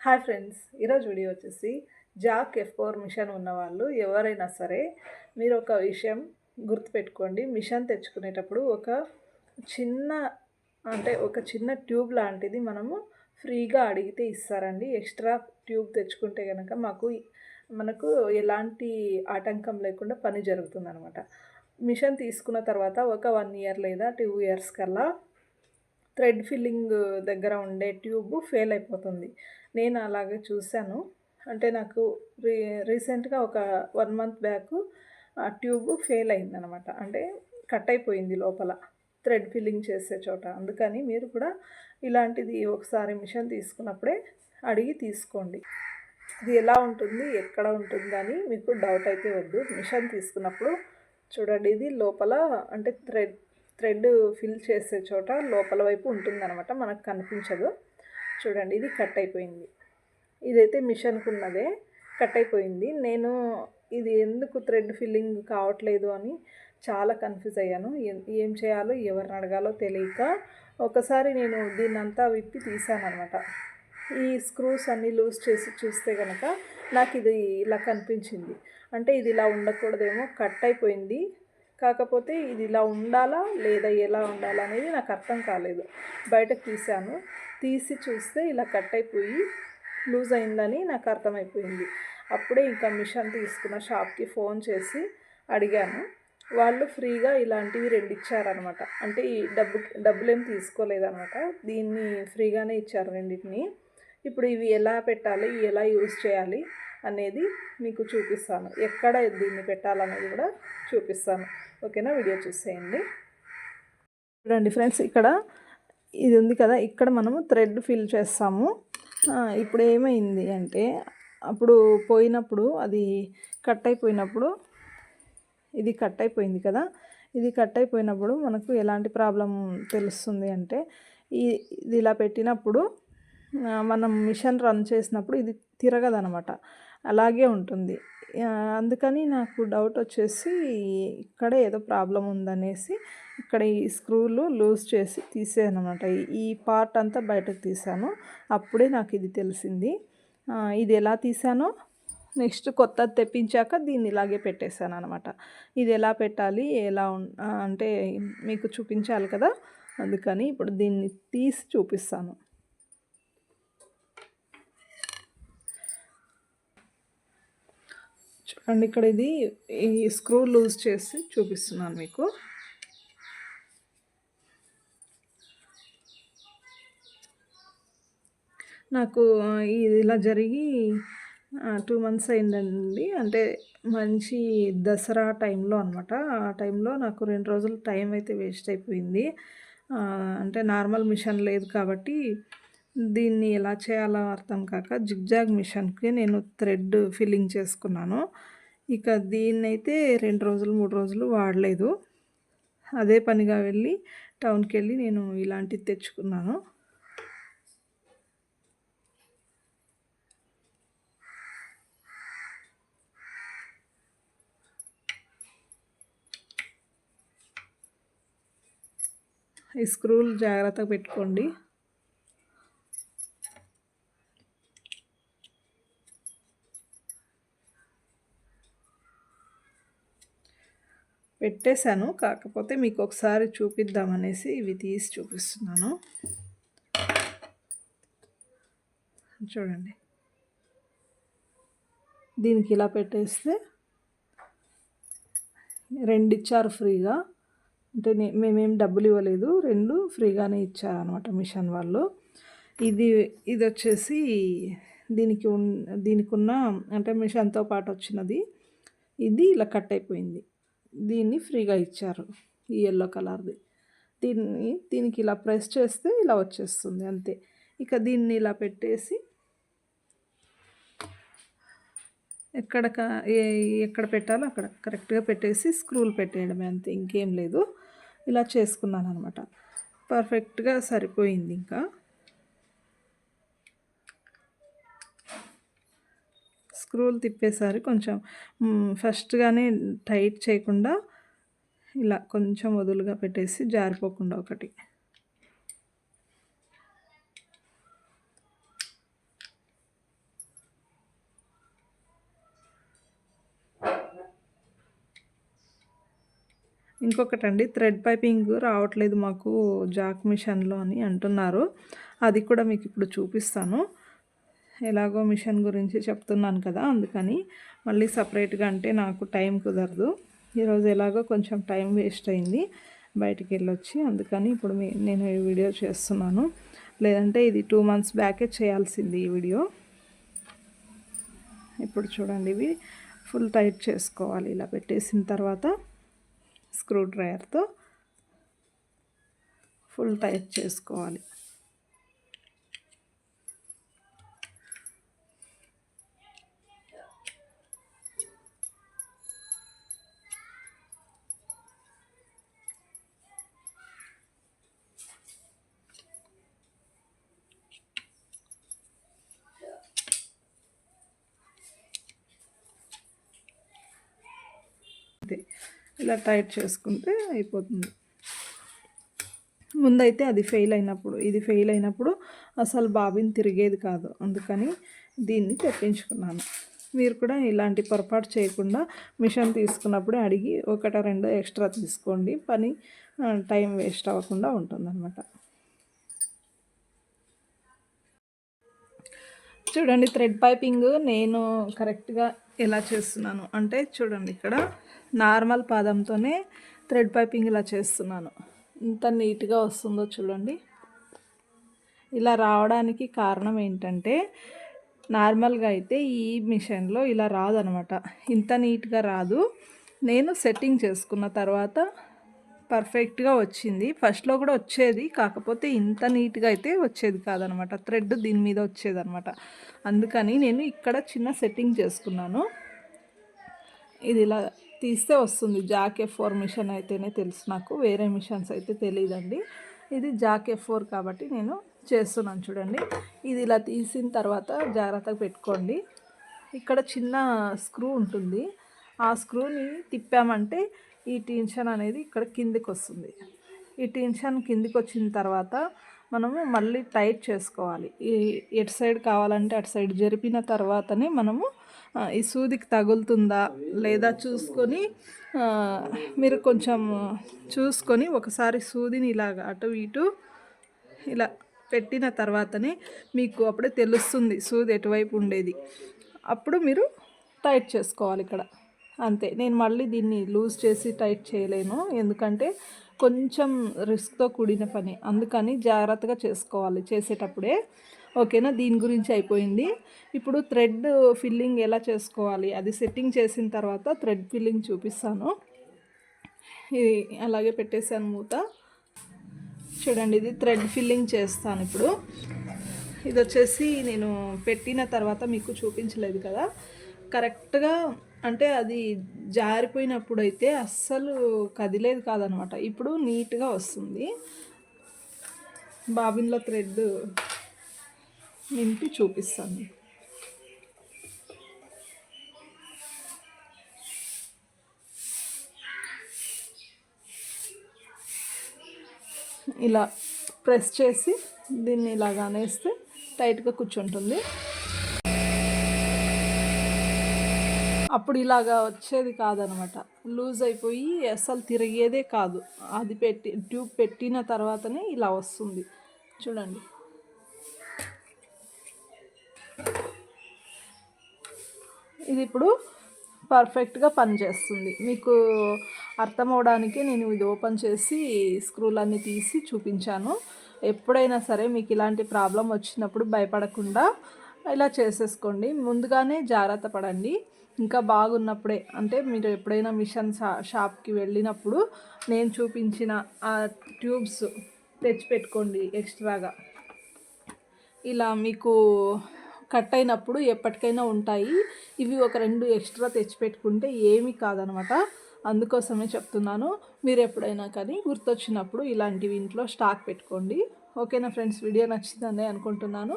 Hi friends, ఈరోజు video వచ్చేసి Jack F4 machine ఉన్నవాళ్ళు ఎవరైనా సరే మీరు ఒక విషయం గుర్తుపెట్టుకోండి. మిషన్ తెచ్చుకునేటప్పుడు చిన్న ఒక చిన్న ట్యూబ్ లాంటిది మనము ఫ్రీగా అడిగితే ఇస్తారండి. ఎక్స్ట్రా ట్యూబ్ తెచ్చుకుంటే కనుక మనకు ఎలాంటి ఆటంకం లేకుండా పని జరుగుతుందనమాట. మిషన్ తీసుకున్న తర్వాత ఒక 1 ఇయర్ లేదా 2 ఇయర్స్ కల్లా థ్రెడ్ ఫిల్లింగ్ దగ్గర ఉండే ట్యూబ్ ఫెయిల్ అయిపోతుంది. నేను అలాగే చూశాను. అంటే నాకు రీసెంట్‌గా ఒక 1 మంత్ బ్యాక్ ఆ ట్యూబ్ ఫెయిల్ అయిందనమాట. అంటే కట్ అయిపోయింది లోపల థ్రెడ్ ఫిల్లింగ్ చేసే చోట. అందుకని మీరు కూడా ఇలాంటిది ఒకసారి మిషన్ తీసుకున్నప్పుడే అడిగి తీసుకోండి. ఇది ఎలా ఉంటుంది, ఎక్కడ ఉంటుందని మీకు డౌట్ అయితే వద్దు. మిషన్ తీసుకున్నప్పుడు చూడండి, ఇది లోపల అంటే థ్రెడ్ ఫిల్ చేసే చోట లోపల వైపు ఉంటుందన్నమాట, మనకు కనిపించదు. చూడండి, ఇది కట్ అయిపోయింది. ఇదైతే మిషన్కి ఉన్నదే కట్ అయిపోయింది. నేను ఇది ఎందుకు థ్రెడ్ ఫిల్లింగ్ కావట్లేదు అని చాలా కన్ఫ్యూజ్ అయ్యాను. ఏం చేయాలో ఎవరిని అడగాలో తెలియక ఒకసారి నేను దీన్నంతా విప్పి తీసానమాట. ఈ స్క్రూస్ అన్నీ లూజ్ చేసి చూస్తే కనుక నాకు ఇది ఇలా కనిపించింది. అంటే ఇది ఇలా ఉండకూడదేమో, కట్ అయిపోయింది. కాకపోతే ఇది ఇలా ఉండాలా లేదా ఎలా ఉండాలా అనేది నాకు అర్థం కాలేదు. బయటకు తీసి చూస్తే ఇలా కట్ అయిపోయి లూజ్ అయిందని నాకు అర్థమైపోయింది. అప్పుడే ఇంకా మిషన్ తీసుకున్న షాప్కి ఫోన్ చేసి అడిగాను. వాళ్ళు ఫ్రీగా ఇలాంటివి 2 ఇచ్చారనమాట. అంటే ఈ డబ్బులేం తీసుకోలేదనమాట. దీన్ని ఫ్రీగానే ఇచ్చారు రెండింటిని. ఇప్పుడు ఇవి ఎలా పెట్టాలి, ఎలా యూజ్ చేయాలి అనేది మీకు చూపిస్తాను. ఎక్కడ దీన్ని పెట్టాలనేది కూడా చూపిస్తాను. ఓకేనా, వీడియో చూసేయండి. చూడండి ఫ్రెండ్స్, ఇక్కడ ఇది ఉంది కదా, ఇక్కడ మనము థ్రెడ్ ఫిల్ చేస్తాము. ఇప్పుడు ఏమైంది అంటే, అప్పుడు పోయినప్పుడు అది కట్ అయిపోయినప్పుడు, ఇది కట్ అయిపోయింది కదా, ఇది కట్ అయిపోయినప్పుడు మనకు ఎలాంటి ప్రాబ్లం తెలుస్తుంది అంటే, ఇది ఇలా పెట్టినప్పుడు మనం మిషన్ రన్ చేసినప్పుడు ఇది తిరగదనమాట, అలాగే ఉంటుంది. అందుకని నాకు డౌట్ వచ్చేసి ఇక్కడ ఏదో ప్రాబ్లం ఉందనేసి ఇక్కడ ఈ స్క్రూలు లూజ్ చేసి తీసానమాట. ఈ పార్ట్ అంతా బయటకు తీసాను. అప్పుడే నాకు ఇది తెలిసింది. ఇది ఎలా తీసానో నెక్స్ట్ కొత్తది తెప్పించాక దీన్ని ఇలాగే పెట్టేశాను అనమాట. ఇది ఎలా పెట్టాలి, అంటే మీకు చూపించాలి కదా, అందుకని ఇప్పుడు దీన్ని తీసి చూపిస్తాను. చూడండి, ఇక్కడ ఈ స్క్రూ లూజ్ చేసి చూపిస్తున్నాను మీకు. నాకు ఇది ఇలా జరిగి 2 మంత్స్ అయిందండి. అంటే మంచి దసరా టైంలో అనమాట. ఆ టైంలో నాకు 2 రోజులు టైం అయితే వేస్ట్ అయిపోయింది. అంటే నార్మల్ మిషన్ లేదు కాబట్టి దీన్ని ఎలా చేయాలో అర్థం కాక జిగ్జాగ్ మిషన్కి నేను థ్రెడ్ ఫిల్లింగ్ చేసుకున్నాను. ఇక దీన్నైతే 2 రోజులు 3 రోజులు వాడలేదు. అదే పనిగా వెళ్ళి టౌన్కి వెళ్ళి నేను ఇలాంటిది తెచ్చుకున్నాను. ఈ స్క్రూలు జాగ్రత్తగా పెట్టుకోండి. పెట్టేశాను, కాకపోతే మీకు ఒకసారి చూపిద్దామనేసి ఇవి తీసి చూపిస్తున్నాను. చూడండి, దీనికి ఇలా పెట్టేస్తే 2 ఇచ్చారు ఫ్రీగా. అంటే మేమేం డబ్బులు ఇవ్వలేదు, 2 ఫ్రీగానే ఇచ్చారనమాట మిషన్ వాళ్ళు. ఇది వచ్చేసి దీనికి ఉన్న అంటే మిషన్తో పాటు వచ్చినది. ఇది ఇలా కట్ అయిపోయింది. దీన్ని ఫ్రీగా ఇచ్చారు, ఈ ఎల్లో కలర్ది. దీనికి ఇలా ప్రెస్ చేస్తే ఇలా వచ్చేస్తుంది అంతే. ఇక దీన్ని ఇలా పెట్టేసి ఎక్కడ పెట్టాలో అక్కడ కరెక్ట్గా పెట్టేసి స్క్రూలు పెట్టేయడమే, అంతే, ఇంకేం లేదు. ఇలా చేసుకున్నాను అనమాట. పర్ఫెక్ట్గా సరిపోయింది. ఇంకా స్క్రూలు తిప్పేసారి కొంచెం ఫస్ట్గానే టైట్ చేయకుండా ఇలా కొంచెం వదులుగా పెట్టేసి జారిపోకుండా ఒకటి ఇంకొకటండి, థ్రెడ్ పైపింగ్ రావట్లేదు మాకు జాక్ మిషన్లో అని అంటున్నారు. అది కూడా మీకు ఇప్పుడు చూపిస్తాను. ఎలాగో మిషన్ గురించి చెప్తున్నాను కదా, అందుకని మళ్ళీ సపరేట్గా అంటే నాకు టైం కుదరదు. ఈరోజు ఎలాగో కొంచెం టైం వేస్ట్ అయింది బయటికి వెళ్ళొచ్చి, అందుకని ఇప్పుడు నేను ఈ వీడియో చేస్తున్నాను. లేదంటే ఇది 2 months బ్యాకే చేయాల్సింది ఈ వీడియో. ఇప్పుడు చూడండి, ఇవి ఫుల్ టైట్ చేసుకోవాలి. ఇలా పెట్టేసిన తర్వాత స్క్రూ డ్రైవర్తో ఫుల్ టైట్ చేసుకోవాలి. ఇలా టైట్ చేసుకుంటే అయిపోతుంది. ముందైతే అది ఫెయిల్ అయినప్పుడు, ఇది ఫెయిల్ అయినప్పుడు అసలు బాబిన్ తిరిగేది కాదు. అందుకని దీన్ని తెప్పించుకున్నాను. మీరు కూడా ఇలాంటి పొరపాటు చేయకుండా మిషన్ తీసుకున్నప్పుడే అడిగి 1-2 ఎక్స్ట్రా తీసుకోండి. పని టైం వేస్ట్ అవ్వకుండా ఉంటుందన్నమాట. చూడండి, థ్రెడ్ పైపింగ్ నేను కరెక్ట్గా ఎలా చేస్తున్నాను అంటే, చూడండి ఇక్కడ నార్మల్ పాదంతోనే థ్రెడ్ పైపింగ్ ఇలా చేస్తున్నాను. ఇంత నీట్గా వస్తుందో చూడండి. ఇలా రావడానికి కారణం ఏంటంటే, నార్మల్గా అయితే ఈ మిషన్లో ఇలా రాదనమాట, ఇంత నీట్గా రాదు. నేను సెట్టింగ్ చేసుకున్న తర్వాత పర్ఫెక్ట్గా వచ్చింది. ఫస్ట్లో కూడా వచ్చేది, కాకపోతే ఇంత నీట్గా అయితే వచ్చేది కాదనమాట. థ్రెడ్ దీని మీద వచ్చేదనమాట. అందుకని నేను ఇక్కడ చిన్న సెట్టింగ్ చేసుకున్నాను. ఇది ఇలా తీస్తే వస్తుంది. జాక్ F4 మిషన్ అయితేనే తెలుసు నాకు, వేరే మిషన్స్ అయితే తెలియదండి. ఇది జాక్ F4 కాబట్టి నేను చేస్తున్నాను. చూడండి, ఇది ఇలా తీసిన తర్వాత జాగ్రత్తగా పెట్టుకోండి. ఇక్కడ చిన్న స్క్రూ ఉంటుంది, ఆ స్క్రూని తిప్పామంటే ఈ టెన్షన్ అనేది ఇక్కడ కిందికి వస్తుంది. ఈ టెన్షన్ కిందికి వచ్చిన తర్వాత మనము మళ్ళీ టైట్ చేసుకోవాలి. ఈ ఎటు సైడ్ కావాలంటే అటు సైడ్ జరిపిన తర్వాతనే మనము ఈ సూదికి తగులుతుందా లేదా చూసుకొని, మీరు కొంచెం చూసుకొని ఒకసారి సూదిని ఇలాగ అటు ఇటు ఇలా పెట్టిన తర్వాతనే మీకు అప్పుడే తెలుస్తుంది సూది ఎటువైపు ఉండేది. అప్పుడు మీరు టైట్ చేసుకోవాలి ఇక్కడ. అంతే. నేను మళ్ళీ దీన్ని లూజ్ చేసి టైట్ చేయలేను, ఎందుకంటే కొంచెం రిస్క్తో కూడిన పని. అందుకని జాగ్రత్తగా చేసుకోవాలి చేసేటప్పుడే. ఓకేనా, దీని గురించి అయిపోయింది. ఇప్పుడు థ్రెడ్ ఫిల్లింగ్ ఎలా చేసుకోవాలి అది సెట్టింగ్ చేసిన తర్వాత థ్రెడ్ ఫిల్లింగ్ చూపిస్తాను. ఇది అలాగే పెట్టేసాను మూత. చూడండి, ఇది థ్రెడ్ ఫిల్లింగ్ చేస్తాను ఇప్పుడు. ఇది వచ్చేసి నేను పెట్టిన తర్వాత మీకు చూపించలేదు కదా, కరెక్ట్గా అంటే అది జారిపోయినప్పుడు అయితే అస్సలు కదిలేదు కాదనమాట. ఇప్పుడు నీట్గా వస్తుంది. బాబిన్లో థ్రెడ్ నింపి చూపిస్తాను. ఇలా ప్రెస్ చేసి దీన్ని ఇలాగా అనేస్తే టైట్గా కూర్చుంటుంది. అప్పుడు ఇలాగా వచ్చేది కాదనమాట, లూజ్ అయిపోయి అసలు తిరిగేదే కాదు. అది ట్యూబ్ పెట్టిన తర్వాతనే ఇలా వస్తుంది. చూడండి, ఇది ఇప్పుడు పర్ఫెక్ట్గా పనిచేస్తుంది. మీకు అర్థం అవడానికి నేను ఇది ఓపెన్ చేసి స్క్రూలన్నీ తీసి చూపించాను. ఎప్పుడైనా సరే మీకు ఇలాంటి ప్రాబ్లం వచ్చినప్పుడు భయపడకుండా ఇలా చేసేసుకోండి. ముందుగానే జాగ్రత్త పడండి. ఇంకా బాగున్నప్పుడే, అంటే మీరు ఎప్పుడైనా మిషన్ షాప్కి వెళ్ళినప్పుడు నేను చూపించిన ఆ ట్యూబ్స్ తెచ్చిపెట్టుకోండి ఎక్స్ట్రాగా. ఇలా మీకు కట్ అయినప్పుడు ఎప్పటికైనా ఉంటాయి. ఇవి ఒక 2 ఎక్స్ట్రా తెచ్చిపెట్టుకుంటే ఏమీ కాదనమాట. అందుకోసమే చెప్తున్నాను. మీరు ఎప్పుడైనా కానీ గుర్తొచ్చినప్పుడు ఇలాంటివి ఇంట్లో స్టాక్ పెట్టుకోండి. ఓకేనా ఫ్రెండ్స్, వీడియో నచ్చిందని అనుకుంటున్నాను.